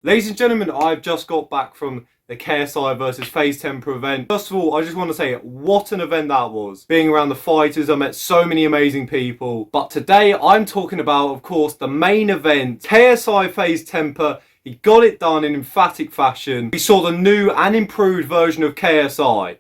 Ladies and gentlemen, I've just got back from the KSI versus FaZe Temperr event. First of all, I just want to say what an event that was. Being around the fighters, I met so many amazing people. But today, I'm talking about, of course, the main event, KSI FaZe Temperr. He got it done in emphatic fashion. We saw the new and improved version of KSI.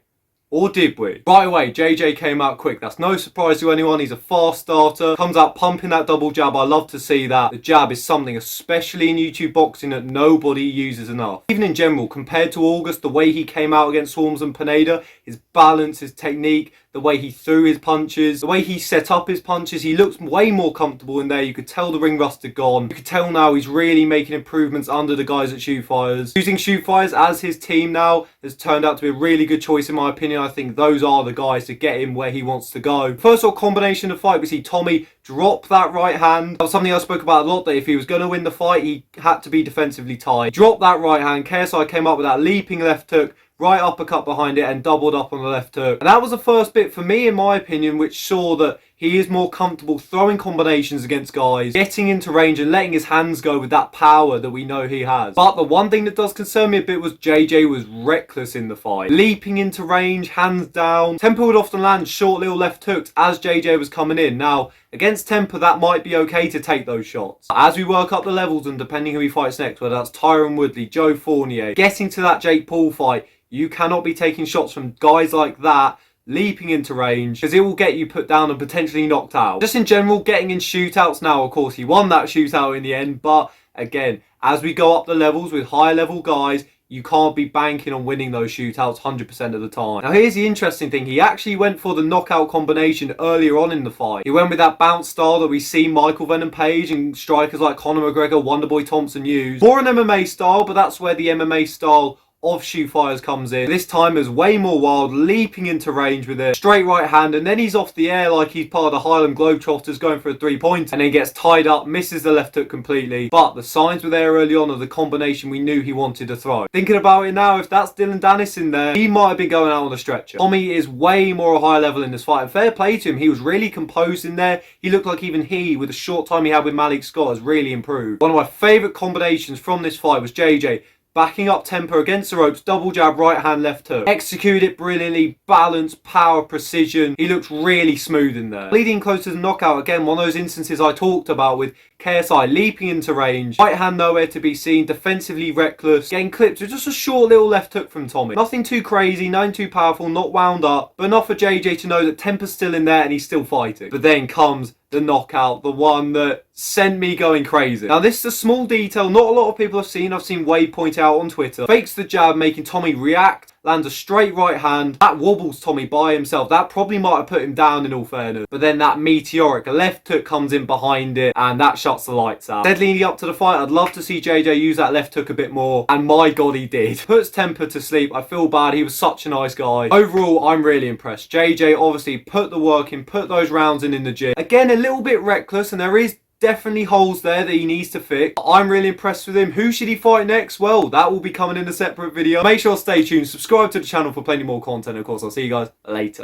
Or did we? Right away, JJ came out quick. That's no surprise to anyone. He's a fast starter. Comes out pumping that double jab. I love to see that. The jab is something, especially in YouTube boxing, that nobody uses enough. Even in general, compared to August, the way he came out against Swarms and Pineda, his balance, his technique, the way he threw his punches, the way he set up his punches, he looks way more comfortable in there. You could tell the ring rust had gone. You could tell now he's really making improvements under the guys at Shoot Fires. Using Shoot Fires as his team now has turned out to be a really good choice in my opinion. I think those are the guys to get him where he wants to go. First sort of combination of the fight, we see Tommy drop that right hand. That was something I spoke about a lot, that if he was going to win the fight, he had to be defensively tight. Drop that right hand. KSI came up with that leaping left hook, right uppercut behind it, and doubled up on the left hook. And that was the first bit for me, in my opinion, which saw that he is more comfortable throwing combinations against guys, getting into range and letting his hands go with that power that we know he has. But the one thing that does concern me a bit was JJ was reckless in the fight. Leaping into range, hands down. Temperr would often land short little left hooks as JJ was coming in. Now, against Temperr, that might be okay to take those shots. As we work up the levels and depending who he fights next, whether that's Tyron Woodley, Joe Fournier, getting to that Jake Paul fight, you cannot be taking shots from guys like that, leaping into range, because it will get you put down and potentially knocked out. Just in general, getting in shootouts now, of course, he won that shootout in the end, but again, as we go up the levels with higher level guys, you can't be banking on winning those shootouts 100% of the time. Now here's the interesting thing. He actually went for the knockout combination earlier on in the fight. He went with that bounce style that we see Michael Venom Page and strikers like Conor McGregor, Wonderboy Thompson use. More an MMA style, but that's where the MMA style of Shoot Fires comes in. This time is way more wild, leaping into range with a straight right hand, and then he's off the air like he's part of the Highland Globetrotters going for a 3-pointer, and then gets tied up, misses the left hook completely. But the signs were there early on of the combination we knew he wanted to throw. Thinking about it now, if that's Dylan Dennis in there, he might have been going out on a stretcher. Tommy is way more a high level in this fight, and fair play to him. He was really composed in there. He looked like even he, with the short time he had with Malik Scott, has really improved. One of my favourite combinations from this fight was JJ backing up Temperr against the ropes, double jab, right hand, left hook. Executed it brilliantly, balance, power, precision. He looked really smooth in there. Leading close to the knockout, again, one of those instances I talked about with KSI leaping into range. Right hand nowhere to be seen, defensively reckless, getting clipped with just a short little left hook from Tommy. Nothing too crazy, nothing too powerful, not wound up, but enough for JJ to know that Temperr's still in there and he's still fighting. But then comes the knockout, the one that sent me going crazy. Now this is a small detail not a lot of people have seen. I've seen Wade point out on Twitter. Fakes the jab, making Tommy react, lands a straight right hand. That wobbles Tommy by himself. That probably might have put him down in all fairness. But then that meteoric left hook comes in behind it and that shuts the lights out. Dead leading up to the fight, I'd love to see JJ use that left hook a bit more. And my God, he did. Puts Temperr to sleep. I feel bad. He was such a nice guy. Overall, I'm really impressed. JJ obviously put the work in, put those rounds in the gym. Again, a little bit reckless, and there is definitely holes there that he needs to fix. I'm really impressed with him. Who should he fight next? Well, that will be coming in a separate video. Make sure to stay tuned, subscribe to the channel for plenty more content. Of course, I'll see you guys later.